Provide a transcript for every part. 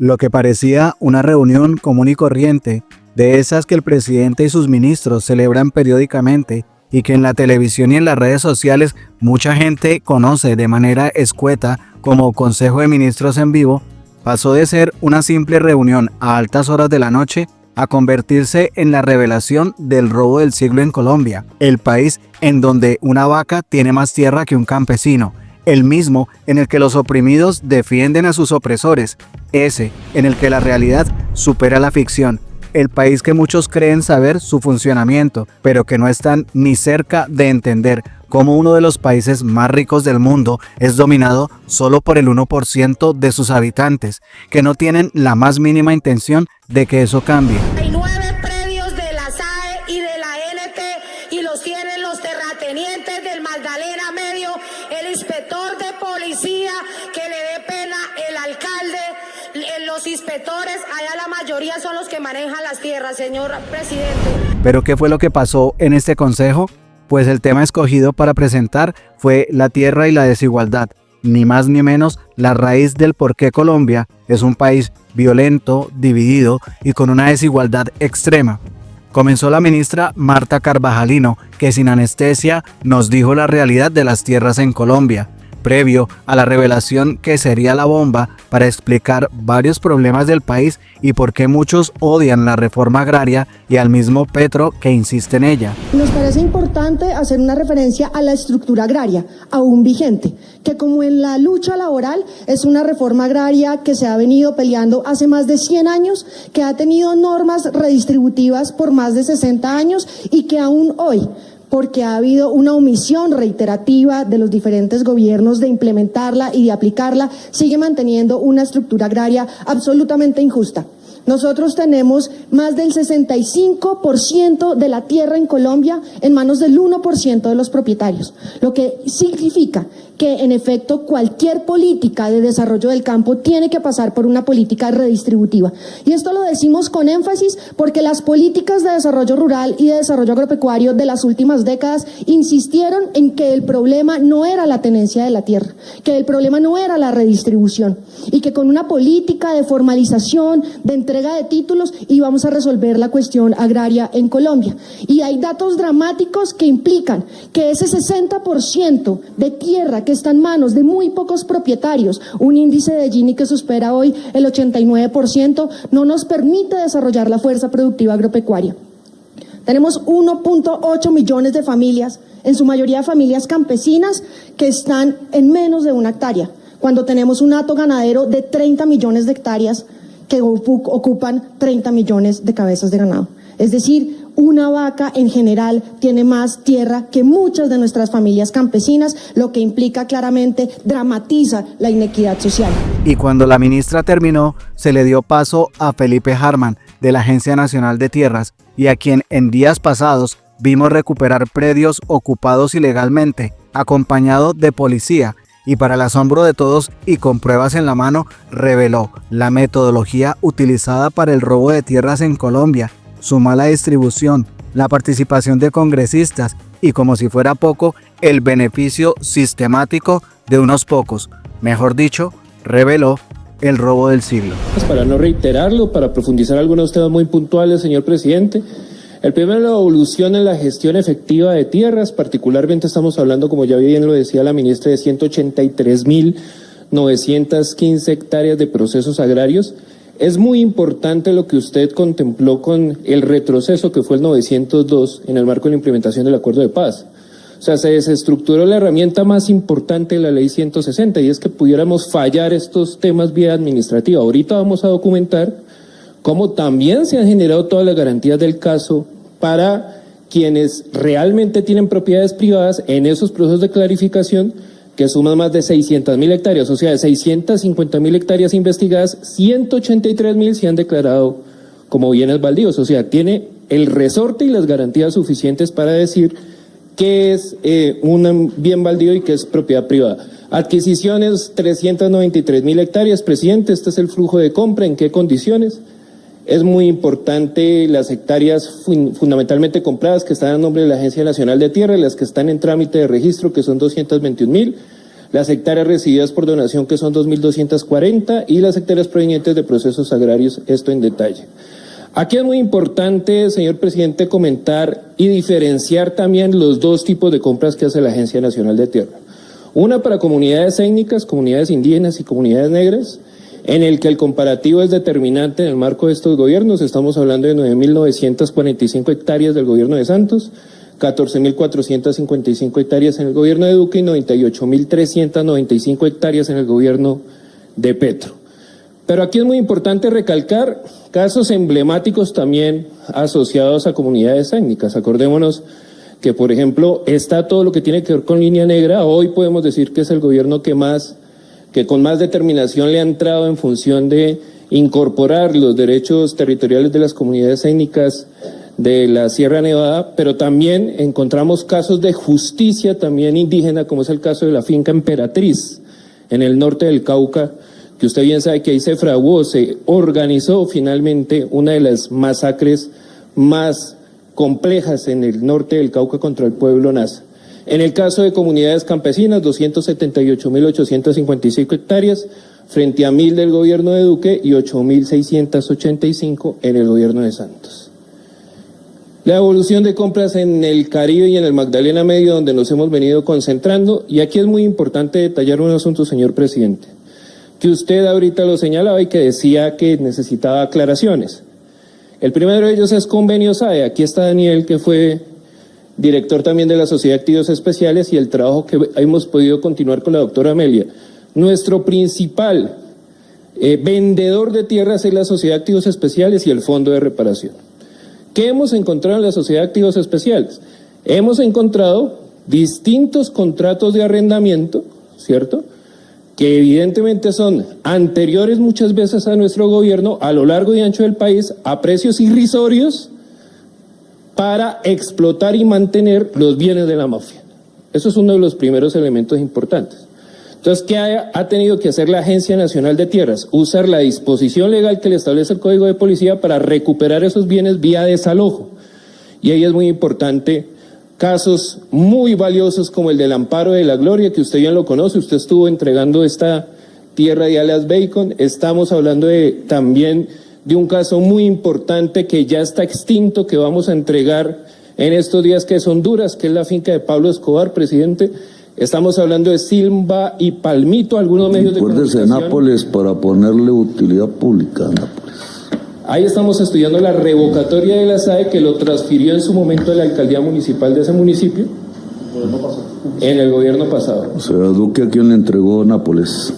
Lo que parecía una reunión común y corriente, de esas que el presidente y sus ministros celebran periódicamente y que en la televisión y en las redes sociales mucha gente conoce de manera escueta como Consejo de Ministros en vivo, pasó de ser una simple reunión a altas horas de la noche a convertirse en la revelación del robo del siglo en Colombia, el país en donde una vaca tiene más tierra que un campesino, el mismo en el que los oprimidos defienden a sus opresores, ese en el que la realidad supera la ficción, el país que muchos creen saber su funcionamiento, pero que no están ni cerca de entender cómo uno de los países más ricos del mundo es dominado solo por el 1% de sus habitantes, que no tienen la más mínima intención de que eso cambie. Hay 9 predios de la SAE y de la NT y los tienen los terratenientes del Magdalena Medio, el inspector de policía, que le dé pena el alcalde, los inspectores, allá la mayoría son los que manejan las tierras, señor presidente. ¿Pero qué fue lo que pasó en este consejo? Pues el tema escogido para presentar fue la tierra y la desigualdad, ni más ni menos la raíz del por qué Colombia es un país violento, dividido y con una desigualdad extrema. Comenzó la ministra Marta Carvajalino, que sin anestesia nos dijo la realidad de las tierras en Colombia, previo a la revelación que sería la bomba para explicar varios problemas del país y por qué muchos odian la reforma agraria y al mismo Petro que insiste en ella. Nos parece importante hacer una referencia a la estructura agraria, aún vigente, que como en la lucha laboral es una reforma agraria que se ha venido peleando hace más de 100 años, que ha tenido normas redistributivas por más de 60 años y que aún hoy, porque ha habido una omisión reiterativa de los diferentes gobiernos de implementarla y de aplicarla, sigue manteniendo una estructura agraria absolutamente injusta. Nosotros tenemos más del 65% de la tierra en Colombia en manos del 1% de los propietarios, lo que significa que en efecto cualquier política de desarrollo del campo tiene que pasar por una política redistributiva. Y esto lo decimos con énfasis porque las políticas de desarrollo rural y de desarrollo agropecuario de las últimas décadas insistieron en que el problema no era la tenencia de la tierra, que el problema no era la redistribución y que con una política de formalización, de entrega de títulos íbamos a resolver la cuestión agraria en Colombia. Y hay datos dramáticos que implican que ese 60% de tierra que está en manos de muy pocos propietarios, un índice de Gini que supera hoy el 89%, no nos permite desarrollar la fuerza productiva agropecuaria. Tenemos 1.8 millones de familias, en su mayoría familias campesinas, que están en menos de 1 hectárea, cuando tenemos un hato ganadero de 30 millones de hectáreas que ocupan 30 millones de cabezas de ganado. Es decir, una vaca en general tiene más tierra que muchas de nuestras familias campesinas, lo que implica claramente, dramatiza la inequidad social. Y cuando la ministra terminó, se le dio paso a Felipe Harman, de la Agencia Nacional de Tierras, y a quien en días pasados vimos recuperar predios ocupados ilegalmente, acompañado de policía, y para el asombro de todos y con pruebas en la mano, reveló la metodología utilizada para el robo de tierras en Colombia, su mala distribución, la participación de congresistas y, como si fuera poco, el beneficio sistemático de unos pocos. Mejor dicho, reveló el robo del siglo. Para no reiterarlo, para profundizar algunos temas muy puntuales, señor presidente. El primero, la evolución en la gestión efectiva de tierras, particularmente estamos hablando, como ya bien lo decía la ministra, de 183.915 hectáreas de procesos agrarios. Es muy importante lo que usted contempló con el retroceso que fue el 902 en el marco de la implementación del Acuerdo de Paz. O sea, se desestructuró la herramienta más importante de la Ley 160 y es que pudiéramos fallar estos temas vía administrativa. Ahorita vamos a documentar cómo también se han generado todas las garantías del caso para quienes realmente tienen propiedades privadas en esos procesos de clarificación, que suman más de 600.000 hectáreas, o sea, de 650.000 hectáreas investigadas, 183.000 se han declarado como bienes baldíos, o sea, tiene el resorte y las garantías suficientes para decir qué es un bien baldío y qué es propiedad privada. Adquisiciones, 393.000 hectáreas, presidente, este es el flujo de compra, ¿en qué condiciones? Es muy importante las hectáreas fundamentalmente compradas que están a nombre de la Agencia Nacional de Tierra, las que están en trámite de registro, que son 221.000, las hectáreas recibidas por donación, que son 2.240, y las hectáreas provenientes de procesos agrarios, esto en detalle. Aquí es muy importante, señor presidente, comentar y diferenciar también los dos tipos de compras que hace la Agencia Nacional de Tierra. Una para comunidades étnicas, comunidades indígenas y comunidades negras, en el que el comparativo es determinante en el marco de estos gobiernos. Estamos hablando de 9.945 hectáreas del gobierno de Santos, 14.455 hectáreas en el gobierno de Duque y 98.395 hectáreas en el gobierno de Petro. Pero aquí es muy importante recalcar casos emblemáticos también asociados a comunidades étnicas. Acordémonos que, por ejemplo, está todo lo que tiene que ver con Línea Negra. Hoy podemos decir que es el gobierno que con más determinación le ha entrado en función de incorporar los derechos territoriales de las comunidades étnicas de la Sierra Nevada, pero también encontramos casos de justicia también indígena, como es el caso de la finca Emperatriz, en el norte del Cauca, que usted bien sabe que ahí se fraguó, se organizó finalmente una de las masacres más complejas en el norte del Cauca contra el pueblo nasa. En el caso de comunidades campesinas, 278.855 hectáreas, frente a 1.000 del gobierno de Duque y 8.685 en el gobierno de Santos. La evolución de compras en el Caribe y en el Magdalena Medio, donde nos hemos venido concentrando, y aquí es muy importante detallar un asunto, señor presidente, que usted ahorita lo señalaba y que decía que necesitaba aclaraciones. El primero de ellos es convenio SAE. Aquí está Daniel, que fue director también de la Sociedad de Activos Especiales, y el trabajo que hemos podido continuar con la doctora Amelia. Nuestro principal vendedor de tierras es la Sociedad de Activos Especiales y el Fondo de Reparación. ¿Qué hemos encontrado en la Sociedad de Activos Especiales? Hemos encontrado distintos contratos de arrendamiento, ¿cierto?, que evidentemente son anteriores muchas veces a nuestro gobierno, a lo largo y ancho del país, a precios irrisorios, para explotar y mantener los bienes de la mafia. Eso es uno de los primeros elementos importantes. Entonces, ¿qué ha tenido que hacer la Agencia Nacional de Tierras? Usar la disposición legal que le establece el Código de Policía para recuperar esos bienes vía desalojo. Y ahí es muy importante casos muy valiosos como el del Amparo de la Gloria, que usted bien lo conoce, usted estuvo entregando esta tierra de Alias Bacon. Estamos hablando también de un caso muy importante que ya está extinto, que vamos a entregar en estos días, que es Honduras, que es la finca de Pablo Escobar, presidente. Estamos hablando de Silva y Palmito, algunos medios de comunicación. Acuérdese Nápoles para ponerle utilidad pública a Nápoles. Ahí estamos estudiando la revocatoria de la SAE, que lo transfirió en su momento de la alcaldía municipal de ese municipio en el gobierno pasado. O sea, Duque, ¿a quién le entregó Nápoles?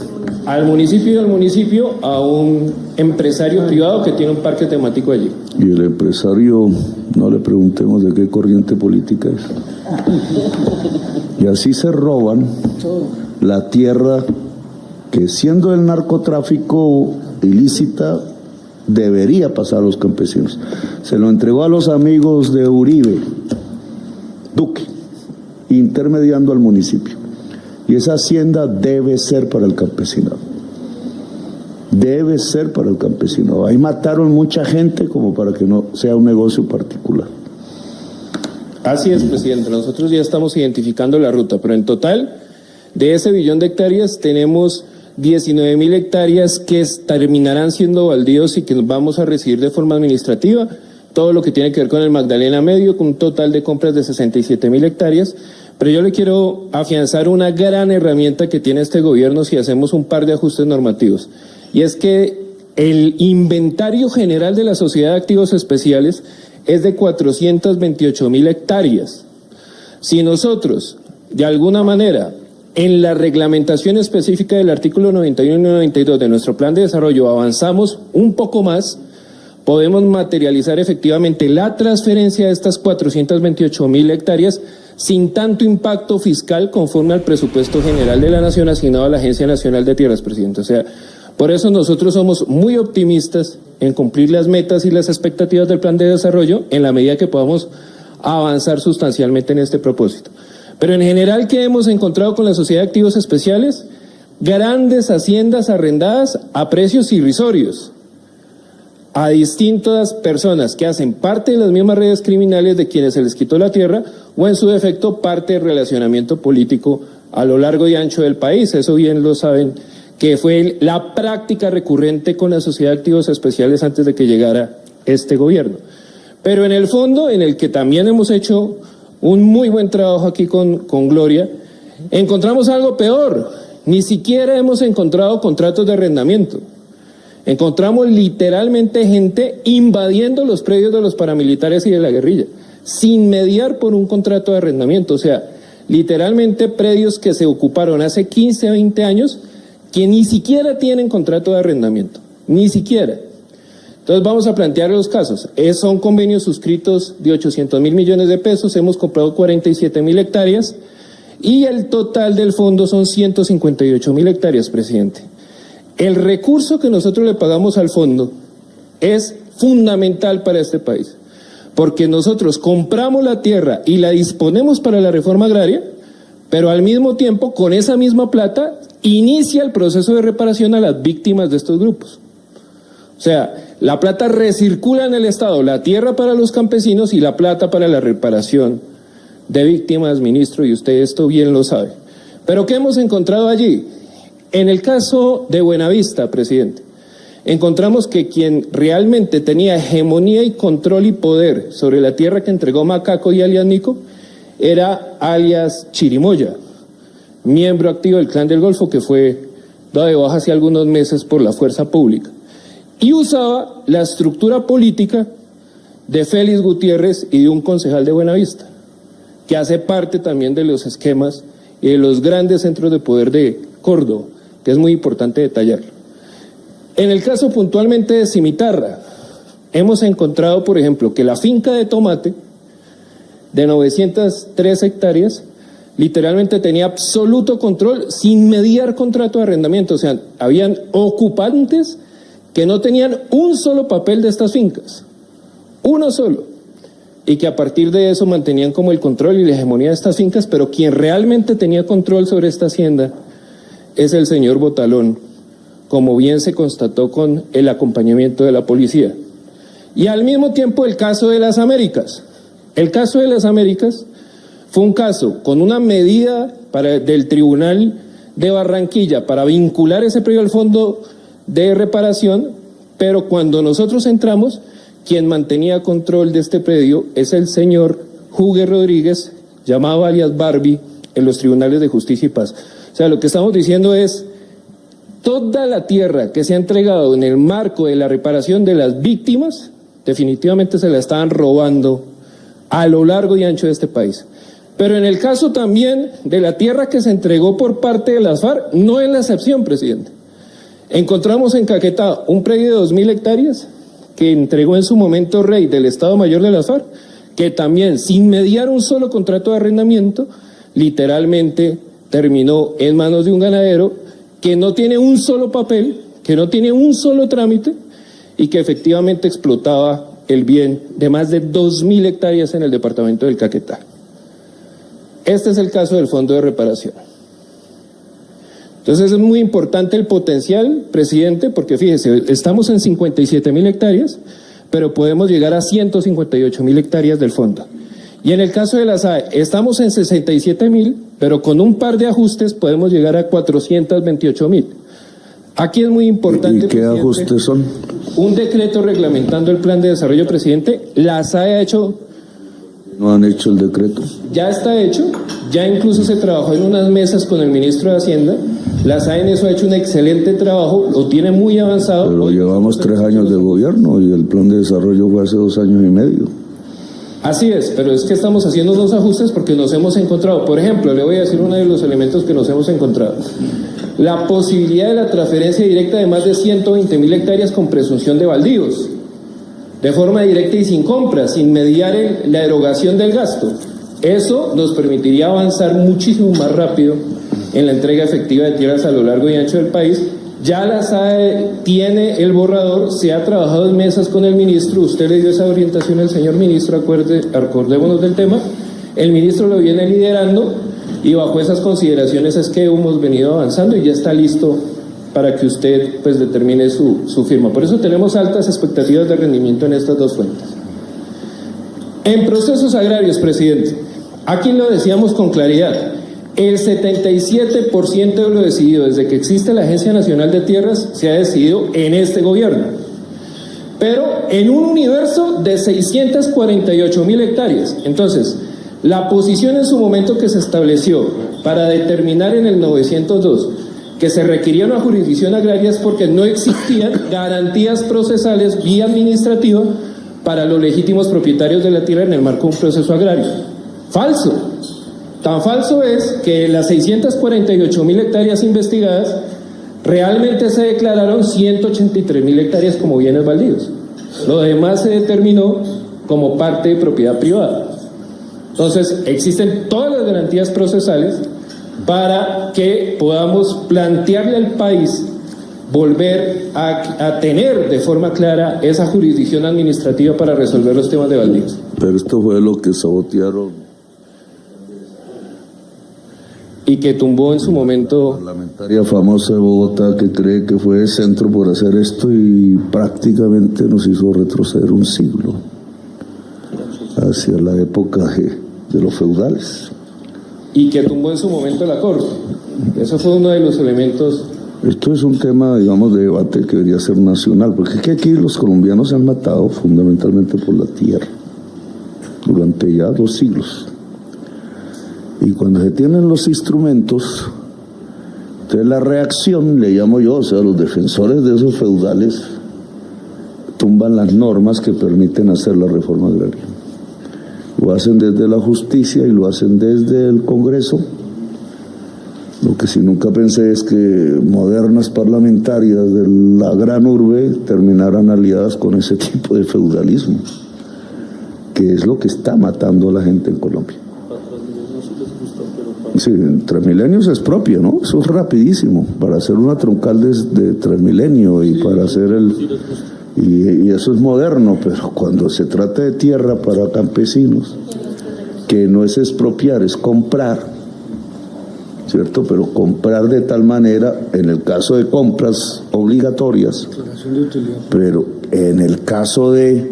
Al municipio y al municipio, a un empresario privado que tiene un parque temático allí. Y el empresario, no le preguntemos de qué corriente política es. Y así se roban la tierra que, siendo el narcotráfico ilícita, debería pasar a los campesinos. Se lo entregó a los amigos de Uribe, Duque, intermediando al municipio. Y esa hacienda debe ser para el campesinado. Debe ser para el campesinado. Ahí mataron mucha gente como para que no sea un negocio particular. Así es, presidente. Nosotros ya estamos identificando la ruta, pero en total, de ese 1 billón de hectáreas, tenemos 19.000 hectáreas que terminarán siendo baldíos y que vamos a recibir de forma administrativa. Todo lo que tiene que ver con el Magdalena Medio, con un total de compras de 67.000 hectáreas. Pero yo le quiero afianzar una gran herramienta que tiene este gobierno si hacemos un par de ajustes normativos. Y es que el inventario general de la Sociedad de Activos Especiales es de 428.000 hectáreas. Si nosotros, de alguna manera, en la reglamentación específica del artículo 91 y 92 de nuestro plan de desarrollo avanzamos un poco más, podemos materializar efectivamente la transferencia de estas 428.000 hectáreas sin tanto impacto fiscal conforme al presupuesto general de la Nación asignado a la Agencia Nacional de Tierras, presidente. O sea, por eso nosotros somos muy optimistas en cumplir las metas y las expectativas del plan de desarrollo en la medida que podamos avanzar sustancialmente en este propósito. Pero en general, ¿qué hemos encontrado con la Sociedad de Activos Especiales? Grandes haciendas arrendadas a precios irrisorios a distintas personas que hacen parte de las mismas redes criminales de quienes se les quitó la tierra o en su defecto parte del relacionamiento político a lo largo y ancho del país. Eso bien lo saben, que fue la práctica recurrente con la Sociedad de Activos Especiales antes de que llegara este gobierno. Pero en el fondo, en el que también hemos hecho un muy buen trabajo aquí con Gloria, encontramos algo peor. Ni siquiera hemos encontrado contratos de arrendamiento. Encontramos literalmente gente invadiendo los predios de los paramilitares y de la guerrilla, sin mediar por un contrato de arrendamiento. O sea, literalmente predios que se ocuparon hace 15 a 20 años que ni siquiera tienen contrato de arrendamiento, ni siquiera. Entonces vamos a plantear los casos. Son convenios suscritos de 800.000 millones de pesos, hemos comprado 47.000 hectáreas y el total del fondo son 158.000 hectáreas, presidente. El recurso que nosotros le pagamos al fondo es fundamental para este país, porque nosotros compramos la tierra y la disponemos para la reforma agraria, pero al mismo tiempo, con esa misma plata, inicia el proceso de reparación a las víctimas de estos grupos. O sea, la plata recircula en el Estado, la tierra para los campesinos y la plata para la reparación de víctimas, ministro, y usted esto bien lo sabe. Pero ¿qué hemos encontrado allí? En el caso de Buenavista, presidente, encontramos que quien realmente tenía hegemonía y control y poder sobre la tierra que entregó Macaco y alias Nico era alias Chirimoya, miembro activo del Clan del Golfo, que fue dado de baja hace algunos meses por la fuerza pública, y usaba la estructura política de Félix Gutiérrez y de un concejal de Buenavista, que hace parte también de los esquemas y de los grandes centros de poder de Córdoba, que es muy importante detallarlo. En el caso puntualmente de Cimitarra, hemos encontrado, por ejemplo, que la finca de tomate de 903 hectáreas literalmente tenía absoluto control sin mediar contrato de arrendamiento. O sea, habían ocupantes que no tenían un solo papel de estas fincas, uno solo, y que a partir de eso mantenían como el control y la hegemonía de estas fincas, pero quien realmente tenía control sobre esta hacienda es el señor Botalón, como bien se constató con el acompañamiento de la policía. Y al mismo tiempo el caso de las Américas. El caso de las Américas fue un caso con una medida del Tribunal de Barranquilla para vincular ese predio al fondo de reparación, pero cuando nosotros entramos, quien mantenía control de este predio es el señor Hugues Rodríguez, llamado alias Barbie, en los tribunales de justicia y paz. O sea, lo que estamos diciendo es, toda la tierra que se ha entregado en el marco de la reparación de las víctimas, definitivamente se la estaban robando a lo largo y ancho de este país. Pero en el caso también de la tierra que se entregó por parte de las FARC, no es la excepción, presidente. Encontramos en Caquetá un predio de 2.000 hectáreas que entregó en su momento Rey del Estado Mayor de las FARC, que también, sin mediar un solo contrato de arrendamiento, literalmente terminó en manos de un ganadero que no tiene un solo papel, que no tiene un solo trámite y que efectivamente explotaba el bien de más de 2.000 hectáreas en el departamento del Caquetá. Este es el caso del Fondo de Reparación. Entonces es muy importante el potencial, presidente, porque fíjese, estamos en 57.000 hectáreas, pero podemos llegar a 158.000 hectáreas del fondo. Y en el caso de la SAE, estamos en 67.000, pero con un par de ajustes podemos llegar a 428.000. Aquí es muy importante. ¿Y qué ajustes son? Un decreto reglamentando el plan de desarrollo, presidente. La SAE ha hecho... ¿No han hecho el decreto? Ya está hecho, ya incluso se trabajó en unas mesas con el ministro de Hacienda. La SAE en eso ha hecho un excelente trabajo, lo tiene muy avanzado. Pero llevamos 3 años de gobierno y el plan de desarrollo fue hace 2 años y medio. Así es, pero es que estamos haciendo unos ajustes porque nos hemos encontrado, por ejemplo, le voy a decir uno de los elementos que nos hemos encontrado. La posibilidad de la transferencia directa de más de 120.000 hectáreas con presunción de baldíos, de forma directa y sin compra, sin mediar la erogación del gasto. Eso nos permitiría avanzar muchísimo más rápido en la entrega efectiva de tierras a lo largo y ancho del país. Ya la SAE tiene el borrador, se ha trabajado en mesas con el ministro, usted le dio esa orientación al señor ministro, acordémonos del tema, el ministro lo viene liderando y bajo esas consideraciones es que hemos venido avanzando y ya está listo para que usted pues determine su firma. Por eso tenemos altas expectativas de rendimiento en estas dos fuentes. En procesos agrarios, presidente, aquí lo decíamos con claridad, El 77% de lo decidido desde que existe la Agencia Nacional de Tierras se ha decidido en este gobierno. Pero en un universo de 648.000 hectáreas. Entonces, la posición en su momento que se estableció para determinar en el 902 que se requería una jurisdicción agraria es porque no existían garantías procesales vía administrativa para los legítimos propietarios de la tierra en el marco de un proceso agrario. Falso. Tan falso es que las 648.000 hectáreas investigadas realmente se declararon 183.000 hectáreas como bienes baldíos. Lo demás se determinó como parte de propiedad privada. Entonces, existen todas las garantías procesales para que podamos plantearle al país volver a tener de forma clara esa jurisdicción administrativa para resolver los temas de baldíos. Pero esto fue lo que sabotearon. Y que tumbó en su momento. La parlamentaria famosa de Bogotá que cree que fue centro por hacer esto y prácticamente nos hizo retroceder un siglo hacia la época de los feudales. Y que tumbó en su momento la Corte. Eso fue uno de los elementos. Esto es un tema, digamos, de debate que debería ser nacional, porque es que aquí los colombianos se han matado fundamentalmente por la tierra durante ya 2 siglos. Y cuando se tienen los instrumentos, entonces la reacción, le llamo yo, o sea, los defensores de esos feudales tumban las normas que permiten hacer la reforma agraria. Lo hacen desde la justicia y lo hacen desde el Congreso. Lo que sí nunca pensé es que modernas parlamentarias de la gran urbe terminaran aliadas con ese tipo de feudalismo, que es lo que está matando a la gente en Colombia. Sí, en Transmilenio se expropia, ¿no? Eso es rapidísimo, para hacer una troncal de Transmilenio y para hacer y eso es moderno, pero cuando se trata de tierra para campesinos, que no es expropiar, es comprar, ¿cierto? Pero comprar de tal manera, en el caso de compras obligatorias, pero en el caso de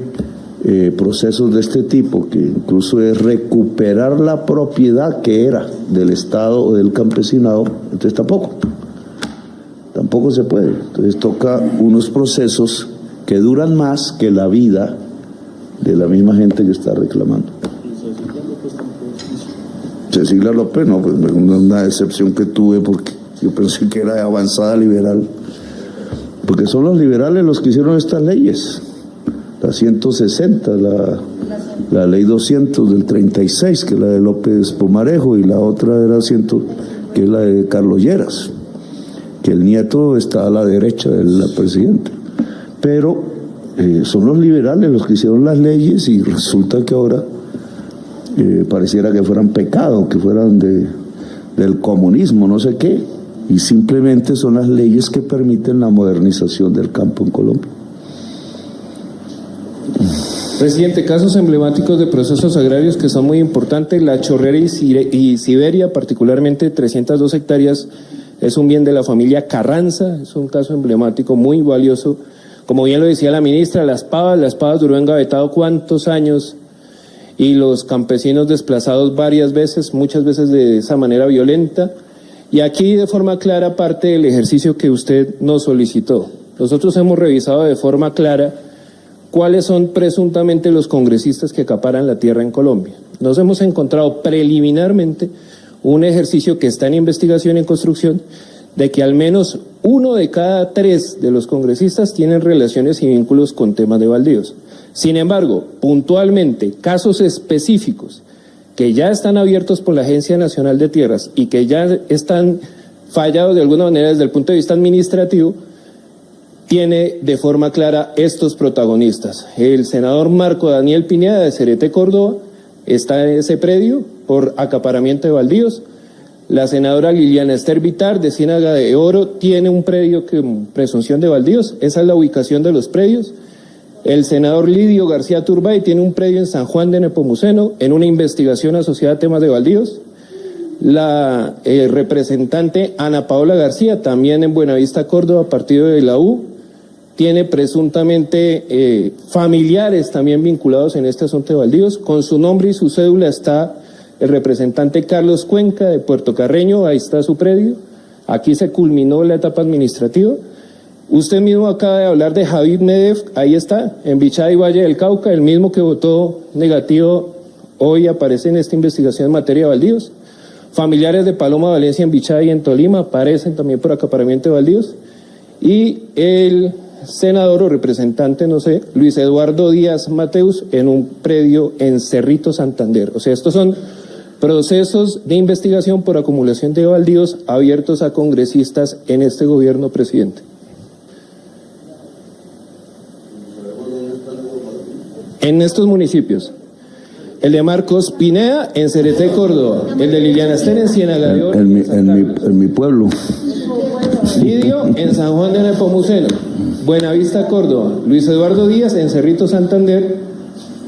procesos de este tipo, que incluso es recuperar la propiedad que era del Estado o del campesinado, entonces tampoco se puede. Entonces toca unos procesos que duran más que la vida de la misma gente que está reclamando. Cecilia López, no, pues una decepción que tuve porque yo pensé que era de avanzada liberal, porque son los liberales los que hicieron estas leyes. La 160, la ley 200 del 36, que es la de López Pumarejo, y la otra era 100, que es la de Carlos Lleras, que el nieto está a la derecha del presidente. Pero son los liberales los que hicieron las leyes y resulta que ahora pareciera que fueran pecado, que fueran del comunismo, no sé qué, y simplemente son las leyes que permiten la modernización del campo en Colombia. Presidente, casos emblemáticos de procesos agrarios que son muy importantes, La Chorrera y Siberia, particularmente 302 hectáreas, es un bien de la familia Carranza, es un caso emblemático muy valioso. Como bien lo decía la ministra, Las Pavas duró engavetado cuántos años y los campesinos desplazados varias veces, muchas veces de esa manera violenta. Y aquí de forma clara parte del ejercicio que usted nos solicitó. Nosotros hemos revisado de forma clara cuáles son presuntamente los congresistas que acaparan la tierra en Colombia. Nos hemos encontrado preliminarmente un ejercicio que está en investigación y en construcción de que al menos 1 de cada 3 de los congresistas tienen relaciones y vínculos con temas de baldíos. Sin embargo, puntualmente, casos específicos que ya están abiertos por la Agencia Nacional de Tierras y que ya están fallados de alguna manera desde el punto de vista administrativo, tiene de forma clara estos protagonistas. El senador Marco Daniel Pineda de Cerete, Córdoba, está en ese predio por acaparamiento de baldíos. La senadora Liliana Esther Vitar de Ciénaga de Oro tiene un predio con presunción de baldíos, esa es la ubicación de los predios. El senador Lidio García Turbay tiene un predio en San Juan de Nepomuceno en una investigación asociada a temas de baldíos. La representante Ana Paola García, también en Buenavista, Córdoba, partido de la U, tiene presuntamente familiares también vinculados en este asunto de baldíos. Con su nombre y su cédula está el representante Carlos Cuenca de Puerto Carreño, ahí está su predio, aquí se culminó la etapa administrativa. Usted mismo acaba de hablar de Javid Medev, ahí está, en Bichay, Valle del Cauca, el mismo que votó negativo, hoy aparece en esta investigación en materia de baldíos. Familiares de Paloma Valencia en Bichay y en Tolima aparecen también por acaparamiento de baldíos. Y el senador o representante, no sé, Luis Eduardo Díaz Mateus, en un predio en Cerrito, Santander. O sea, estos son procesos de investigación por acumulación de baldíos abiertos a congresistas en este gobierno, presidente. En estos municipios. El de Marcos Pineda en Cereté, Córdoba. El de Liliana Esther en Ciénaga de Oro. En mi pueblo. Lidio en San Juan de Nepomuceno. Buenavista, Córdoba. Luis Eduardo Díaz en Cerrito, Santander.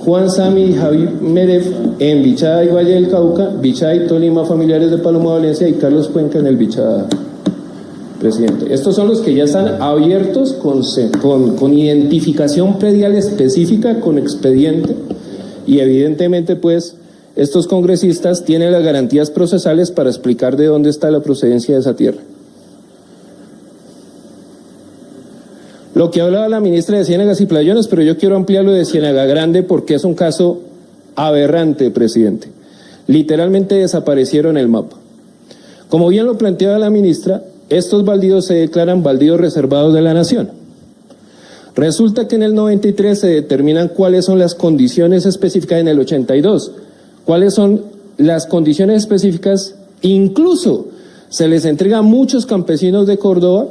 Juan Sami y Javi Medev en Bichay, Valle del Cauca. Bichay, Tolima, familiares de Paloma Valencia. Y Carlos Cuenca en el Bichada, presidente. Estos son los que ya están abiertos con identificación predial específica, con expediente. Y evidentemente, pues, estos congresistas tienen las garantías procesales para explicar de dónde está la procedencia de esa tierra. Lo que hablaba la ministra de Ciénagas y Playones, pero yo quiero ampliarlo de Ciénaga Grande porque es un caso aberrante, presidente. Literalmente desaparecieron el mapa. Como bien lo planteaba la ministra, estos baldíos se declaran baldíos reservados de la nación. Resulta que en el 93 se determinan cuáles son las condiciones específicas, en el 82, cuáles son las condiciones específicas, incluso se les entrega a muchos campesinos de Córdoba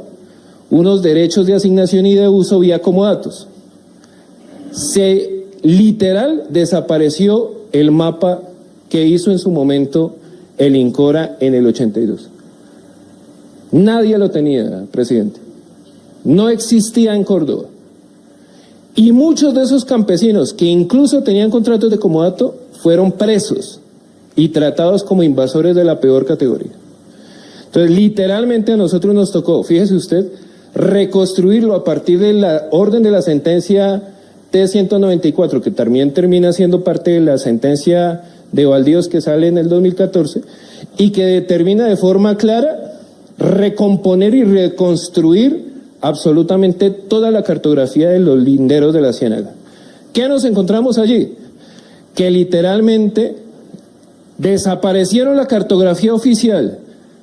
unos derechos de asignación y de uso vía comodatos. Se literal desapareció el mapa que hizo en su momento el INCORA en el 82. Nadie lo tenía, presidente. No existía en Córdoba. Y muchos de esos campesinos que incluso tenían contratos de comodato fueron presos y tratados como invasores de la peor categoría. Entonces, literalmente a nosotros nos tocó, fíjese usted, reconstruirlo a partir de la orden de la sentencia T-194, que también termina siendo parte de la sentencia de baldíos que sale en el 2014, y que determina de forma clara recomponer y reconstruir absolutamente toda la cartografía de los linderos de la Ciénaga. ¿Qué nos encontramos allí? Que literalmente desaparecieron la cartografía oficial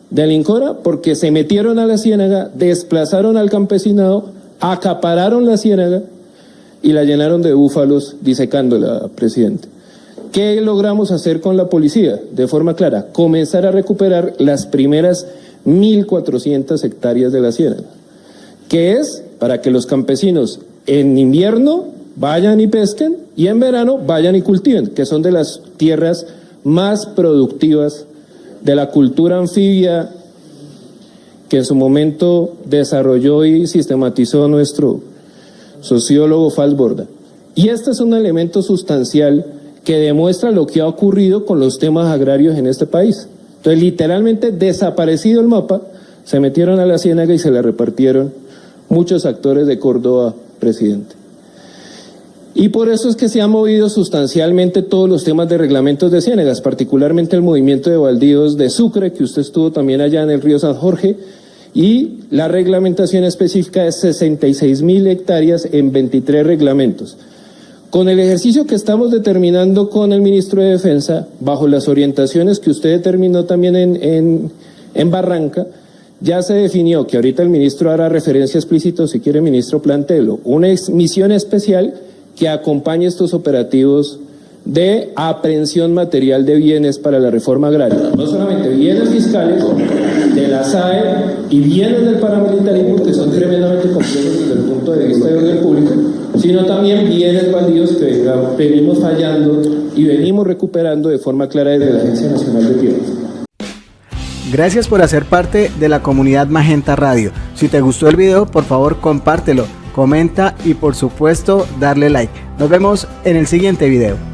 del INCORA porque se metieron a la Ciénaga, desplazaron al campesinado, acapararon la Ciénaga y la llenaron de búfalos disecándola, presidente. ¿Qué logramos hacer con la policía? De forma clara, comenzar a recuperar las primeras 1.400 hectáreas de la Ciénaga, que es para que los campesinos en invierno vayan y pesquen y en verano vayan y cultiven, que son de las tierras más productivas de la cultura anfibia que en su momento desarrolló y sistematizó nuestro sociólogo Falsborda. Y este es un elemento sustancial que demuestra lo que ha ocurrido con los temas agrarios en este país. Entonces, literalmente desaparecido el mapa, se metieron a la Ciénaga y se la repartieron muchos actores de Córdoba, presidente. Y por eso es que se han movido sustancialmente todos los temas de reglamentos de ciénagas, particularmente el movimiento de baldíos de Sucre, que usted estuvo también allá en el río San Jorge, y la reglamentación específica es 66.000 hectáreas en 23 reglamentos. Con el ejercicio que estamos determinando con el ministro de Defensa, bajo las orientaciones que usted determinó también en Barranca, ya se definió que ahorita el ministro hará referencia explícita, si quiere, ministro, plantéelo, una misión especial que acompañe estos operativos de aprehensión material de bienes para la reforma agraria. No solamente bienes fiscales de la SAE y bienes del paramilitarismo, que son tremendamente complejos desde el punto de vista de orden público, sino también bienes baldíos que venimos fallando y venimos recuperando de forma clara desde la Agencia Nacional de Tierras. Gracias por hacer parte de la comunidad Magenta Radio. Si te gustó el video, por favor compártelo, comenta y por supuesto darle like. Nos vemos en el siguiente video.